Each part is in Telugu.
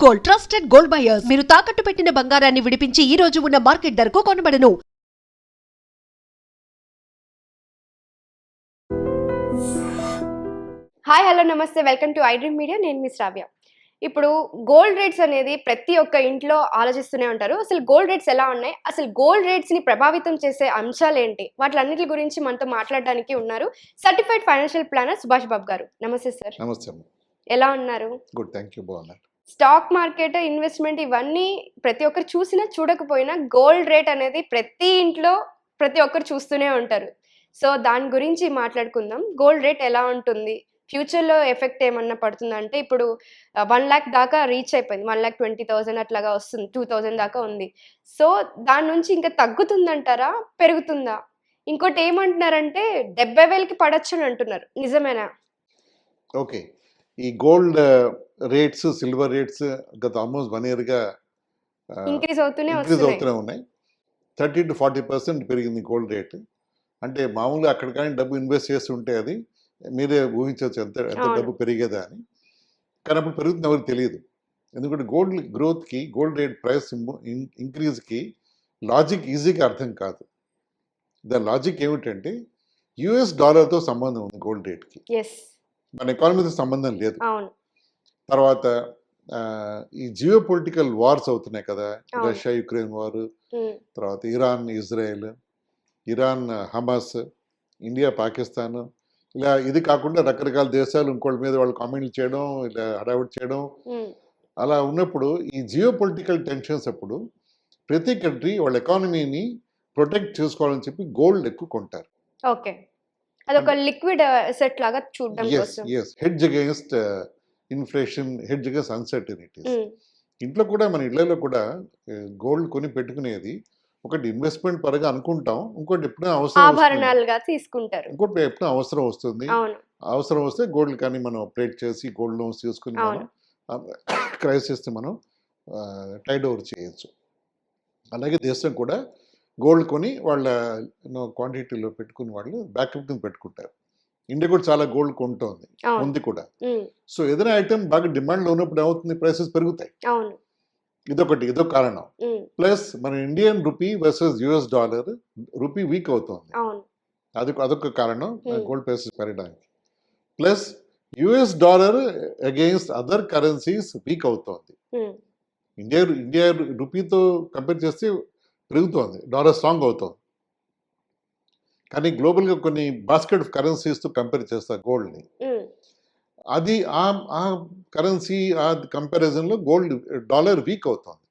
Gold, trusted gold buyers. మీరు తాకట్టు పెట్టిన బంగారాన్ని విడిపించి ఈ రోజు ఉన్న మార్కెట్ ధరకు కొనబడను. హాయ్ హలో నమస్తే, వెల్కమ్ టు ఐడ్రీమ్ మీడియా. నేను మీ శ్రావ్య. ఇప్పుడు గోల్డ్ రేట్స్ అనేది ప్రతి ఒక్క ఇంట్లో ఆలోచిస్తూనే ఉంటారు. అసలు గోల్డ్ రేట్స్ ఎలా ఉన్నాయి, అసలు గోల్డ్ రేట్స్ ని ప్రభావితం చేసే అంశాలు ఏంటి, వాటిలన్నిటి గురించి మనతో మాట్లాడడానికి ఉన్నారు certified financial planner Subhash Babu గారు. నమస్తే సార్. నమస్తే. ఎలా ఉన్నారు? Good, thank you. బాగున్నారు. స్టాక్ మార్కెట్, ఇన్వెస్ట్మెంట్ ఇవన్నీ ప్రతి ఒక్కరు చూసినా చూడకపోయినా గోల్డ్ రేట్ అనేది ప్రతి ఇంట్లో ప్రతి ఒక్కరు చూస్తూనే ఉంటారు. సో దాని గురించి మాట్లాడుకుందాం. గోల్డ్ రేట్ ఎలా ఉంటుంది, ఫ్యూచర్లో ఎఫెక్ట్ ఏమన్నా పడుతుందంటే ఇప్పుడు 1 lakh దాకా రీచ్ అయిపోయింది. 1,20,000 అట్లాగా వస్తుంది, 2,000 దాకా ఉంది. సో దాని నుంచి ఇంకా తగ్గుతుందంటారా, పెరుగుతుందా? ఇంకోటి ఏమంటున్నారంటే 70,000కి పడచ్చు అని అంటున్నారు, నిజమేనా? ఓకే, ఈ గోల్డ్ రేట్స్, సిల్వర్ రేట్స్ గత ఆల్మోస్ట్ 1 yearగా ఇంక్రీజ్ అవుతూనే ఉన్నాయి. 30 to 40% పెరిగింది గోల్డ్ రేట్. అంటే మామూలుగా అక్కడ కానీ డబ్బు ఇన్వెస్ట్ చేసి ఉంటే అది మీరే ఊహించవచ్చు ఎంత డబ్బు పెరిగేదా అని. కానీ అప్పుడు పెరుగుతుంది ఎవరికి తెలియదు. ఎందుకంటే గోల్డ్ గ్రోత్కి, గోల్డ్ రేట్ ప్రైస్ ఇంక్రీజ్కి లాజిక్ ఈజీగా అర్థం కాదు. దాని లాజిక్ ఏమిటంటే US డాలర్తో సంబంధం ఉంది గోల్డ్ రేట్కి, మన ఎకానమీతో సంబంధం లేదు. తర్వాత ఈ జియో పొలిటికల్ వార్స్ అవుతున్నాయి కదా, రష్యా యుక్రెయిన్ వార్, తర్వాత Iran Israel, Iran Hamas, India Pakistan, ఇలా ఇది కాకుండా రకరకాల దేశాలు ఇంకోళ్ళ మీద వాళ్ళు కామెంట్లు చేయడం, ఇలా హడావుడి చేయడం. అలా ఉన్నప్పుడు ఈ జియో పొలిటికల్ టెన్షన్స్ అప్పుడు ప్రతి కంట్రీ వాళ్ళ ఎకానమీని ప్రొటెక్ట్ చేసుకోవాలని చెప్పి గోల్డ్ ఎక్కువ కొంటారు. ఓకే, అదొక లిక్విడ్ అసెట్ లాగా చూడడం కోసం. Hedge against inflation, hedge against uncertainties. ఇంట్లో కూడా, మన ఇళ్లలో కూడా గోల్డ్ కొని పెట్టుకునేది ఒకటి ఇన్వెస్ట్మెంట్ పరంగా అనుకుంటాం, ఇంకోటి ఎప్పుడైనా ఆభరణాలుగా తీసుకుంటారు, ఇంకోటి ఎప్పుడైనా అవసరం వస్తుంది. అవసరం వస్తే గోల్డ్ కానీ మనం అప్డేట్ చేసి గోల్డ్ లోన్స్ తీసుకుని మనం క్రైసిస్ మనం టైడ్ ఓవర్ చేయొచ్చు. అలాగే దేశం కూడా గోల్డ్ కొని వాళ్ళ క్వాంటిటీలో పెట్టుకుని వాళ్ళు బ్యాకప్ కింద పెట్టుకుంటారు. ఇండియా కూడా చాలా గోల్డ్ కొంటోంది, ఉంది కూడా. సో ఏదైనా ఐటమ్ బాగా డిమాండ్లో ఉన్నప్పుడు ఏమవుతుంది, ప్రైసెస్ పెరుగుతాయి. ఇదొక కారణం. ప్లస్ మన Indian rupee versus US dollar, rupee week అవుతుంది, అదొక కారణం గోల్డ్ ప్రైసెస్ పెరగడానికి. Plus US dollar against other currencies week అవుతోంది. ఇండియా రూపీతో కంపేర్ చేస్తే పెరుగుతోంది, డాలర్ స్ట్రాంగ్ అవుతుంది. కానీ గ్లోబల్గా కొన్ని బాస్కెట్ ఆఫ్ కరెన్సీస్తో కంపేర్ చేస్తారు గోల్డ్ని. అది ఆ కరెన్సీ, ఆ కంపారిజన్లో డాలర్ వీక్ అవుతుంది.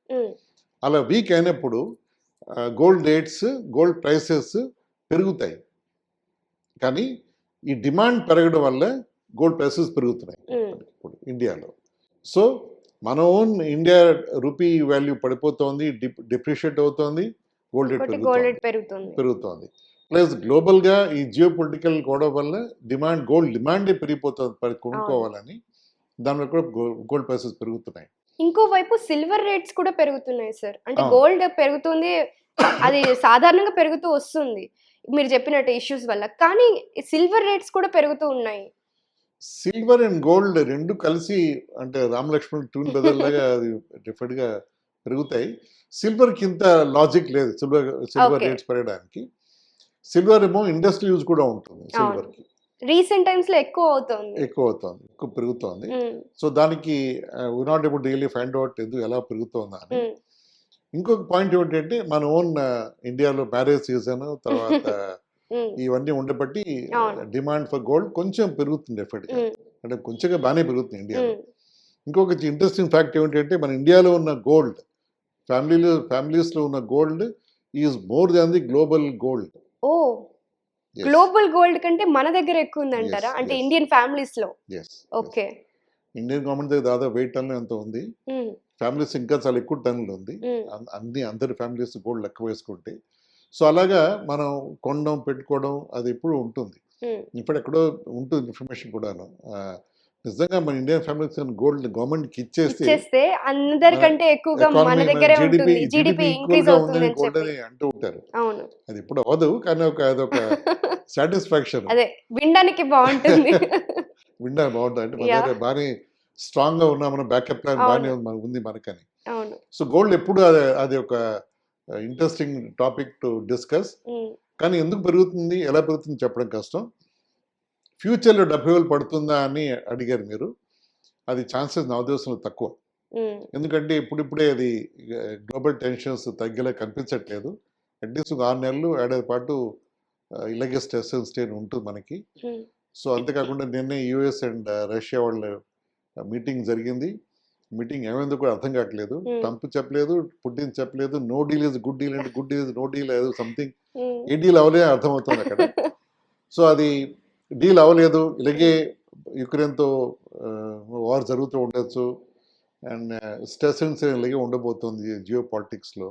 అలా వీక్ అయినప్పుడు గోల్డ్ రేట్స్, గోల్డ్ ప్రైసెస్ పెరుగుతాయి. కానీ ఈ డిమాండ్ పెరగడం వల్ల గోల్డ్ ప్రైసెస్ పెరుగుతున్నాయి ఇప్పుడు ఇండియాలో. సో మన ఓన్ ఇండియా రూపీ వాల్యూ పడిపోతుంది, డిప్రిషియేట్ అవుతుంది, గోల్డ్ రేట్ పెరుగుతోంది. ప్లస్ గ్లోబల్గా ఈ జియో పొలిటికల్ గొడవ వల్ల గోల్డ్ డిమాండే పెరిగిపోతుంది కొనుక్కోవాలని, దానివల్ల కూడా గోల్డ్ ప్రైసెస్ పెరుగుతున్నాయి. ఇంకోవైపు సిల్వర్ రేట్స్ కూడా పెరుగుతున్నాయి సార్. అంటే గోల్డ్ పెరుగుతుంది, అది సాధారణంగా పెరుగుతూ వస్తుంది మీరు చెప్పినట్టు ఇష్యూస్ వల్ల, కానీ సిల్వర్ రేట్స్ కూడా పెరుగుతూ ఉన్నాయి. సిల్వర్ అండ్ గోల్డ్ రెండు కలిసి, అంటే రామలక్ష్మణ్ ట్యూన్ బ్రదర్ లాగా అది డిఫరెంట్ గా పెరుగుతాయి. సిల్వర్ కి ఇంత లాజిక్ లేదు సిల్వర్ రేట్స్ పెరగడానికి. సిల్వర్ ఏమో ఇండస్ట్రియల్ యూజ్ కూడా ఉంటుంది. సిల్వర్ కి రీసెంట్ టైమ్స్ లో ఎక్కువ పెరుగుతోంది. సో దానికి we not able to really find out ఎలా పెరుగుతోందా అని. ఇంకొక పాయింట్ ఏమిటంటే మన ఓన్ ఇండియాలో మ్యారేజ్ సీజన్ తర్వాత ఇవన్నీ ఉండబట్టి డిమాండ్ ఫర్ గోల్డ్ కొంచెం పెరుగుతుంది డెఫినెట్గా, అంటే కొంచెంగా బాగానే పెరుగుతుంది ఇండియాలో. ఇంకొక ఇంట్రెస్టింగ్ ఫ్యాక్ట్ ఏమిటంటే మన ఇండియాలో ఉన్న గోల్డ్, ఫ్యామిలీస్లో ఉన్న gold is more than the global gold. Global gold కంటే మన దగ్గర ఎక్కువ ఉంది అంటారా? అంటే ఇండియన్ ఫ్యామిలీస్ లో. ఓకే, ఇండియన్ గవర్నమెంట్ దగ్గర దాదాపు 8 టన్నులు ఎంత ఉంది, ఫ్యామిలీస్ ఇంకా చాలా ఎక్కువ టన్నులు ఉంది. అందరి ఫ్యామిలీస్ గోల్డ్ లెక్క వేసుకుంటే. సో అలాగా మనం కొనడం, పెట్టుకోవడం అది ఎప్పుడు ఉంటుంది. ఇప్పుడు ఎక్కడో ఉంటుంది ఇన్ఫర్మేషన్ కూడాను. నిజంగా మన ఇండియన్ ఫ్యామిలీస్ గోల్డ్ గవర్నమెంట్ కి ఇచ్చేస్తే అందరికంటే ఎక్కువగా మన దగ్గరే ఉంటుంది, జీడీపీ ఇంక్రీజ్ అవుతుంది గోల్డ్ అని అంటూ ఉంటారు. అది ఇప్పుడు అవ్వదు, కానీ అదొక సాటిస్ఫాక్షన్. అదే వినడానికి బాగుంటుంది. వినడానికి బాగుంటుంది. అంటే మన దగ్గర బాగానే స్ట్రాంగ్గా ఉన్నా మన బ్యాకప్ ప్లాన్ అవును. బాగానే ఉంది మనకని. అవును. సో గోల్డ్ ఎప్పుడు అది ఒక ఇంట్రెస్టింగ్ టాపిక్ టు డిస్కస్. కానీ ఎందుకు పెరుగుతుంది, ఎలా పెరుగుతుంది చెప్పడం కష్టం. ఫ్యూచర్లో 70,000 పడుతుందా అని అడిగారు మీరు. అది ఛాన్సెస్ నా ఉద్దేశంలో తక్కువ. ఎందుకంటే ఇప్పుడిప్పుడే అది గ్లోబల్ టెన్షన్స్ తగ్గేలా కనిపించట్లేదు. అట్లీస్ట్ 6 నెలలు ఏడాది పాటు ఇలాగే స్ట్రెస్ అండ్ స్ట్రెయిన్ ఉంటుంది మనకి. సో అంతేకాకుండా నిన్నే యూఎస్ అండ్ రష్యా వాళ్ళ మీటింగ్ జరిగింది. మీటింగ్ ఏమైందో కూడా అర్థం కావట్లేదు. ట్రంప్ చెప్పలేదు, పుటిన్ చెప్పలేదు. No deal is good deal అంటే good deal is no deal, ఏదో సంథింగ్. ఏ డీల్ అవ్వలే అర్థమవుతుంది అక్కడ. సో అది డీల్ అవ్వలేదు. ఇలాగే యుక్రెయిన్తో వార్ జరుగుతూ ఉండొచ్చు. అండ్ స్ట్రెస్ అండ్ స్ట్రెయిన్ ఇలాగే ఉండబోతుంది జియో పాలిటిక్స్లో.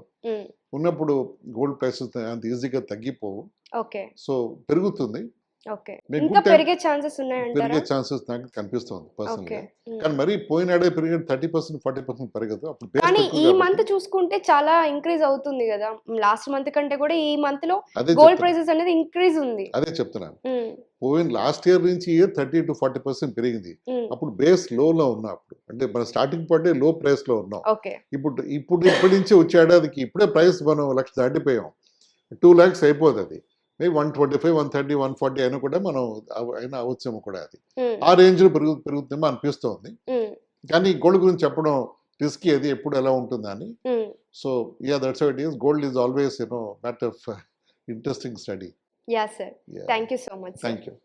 ఉన్నప్పుడు గోల్డ్ ప్రైసెస్ అంత ఈజీగా తగ్గిపోవు. ఓకే. సో పెరుగుతుంది. ఓకే. మీకు ఇంకా good time- పెరిగే ఛాన్సెస్ ఉన్నాయంటారా? పెరిగే ఛాన్సెస్ నాకు కనిపిస్తుంది ఓకే. పర్సనల్గా. కానీ మరి పోయినాడే పెరిగిన 30%, 40% పెరగదు. అప్పుడు base కానీ తక్కువ ఈ కాబట్టి. మంత్ చూసుకుంటే చాలా ఇంక్రీజ్ అవుతుంది కదా. లాస్ట్ మంత్ కంటే కూడా ఈ మంత్ లో అదే గోల్డ్ చెప్తున్నా. ప్రైసెస్ అనేది ఇంక్రీజ్ ఉంది. అదే చెప్తున్నాను. పోయిన లాస్ట్ ఇయర్ నుంచి ఇయర్ 30 to 40% పెరిగింది. అప్పుడు బేస్ లోలో ఉన్నాం. అప్పుడు అంటే మన స్టార్టింగ్ పాయింట్ లో ప్రైస్ లో ఉన్నాం. ఓకే. ఇప్పటి నుంచి వచ్చే ఏడాదికి ఇప్పుడే ప్రైస్ మనం 1,00,000 దాటిపోయాం. 2 lakhs అయిపోతుంది. అది మేబీ 125, 130, 140 అయినా కూడా మనం అయినా అవచ్చేమో కూడా. అది ఆ రేంజ్ లో పెరుగుతుందేమో అనిపిస్తోంది. కానీ గోల్డ్ గురించి చెప్పడం రిస్కీ, అది ఎప్పుడు ఎలా ఉంటుందని. So that's how it is. Gold is always matter of interesting study. Yeah sir. Thank you so much. Thank you.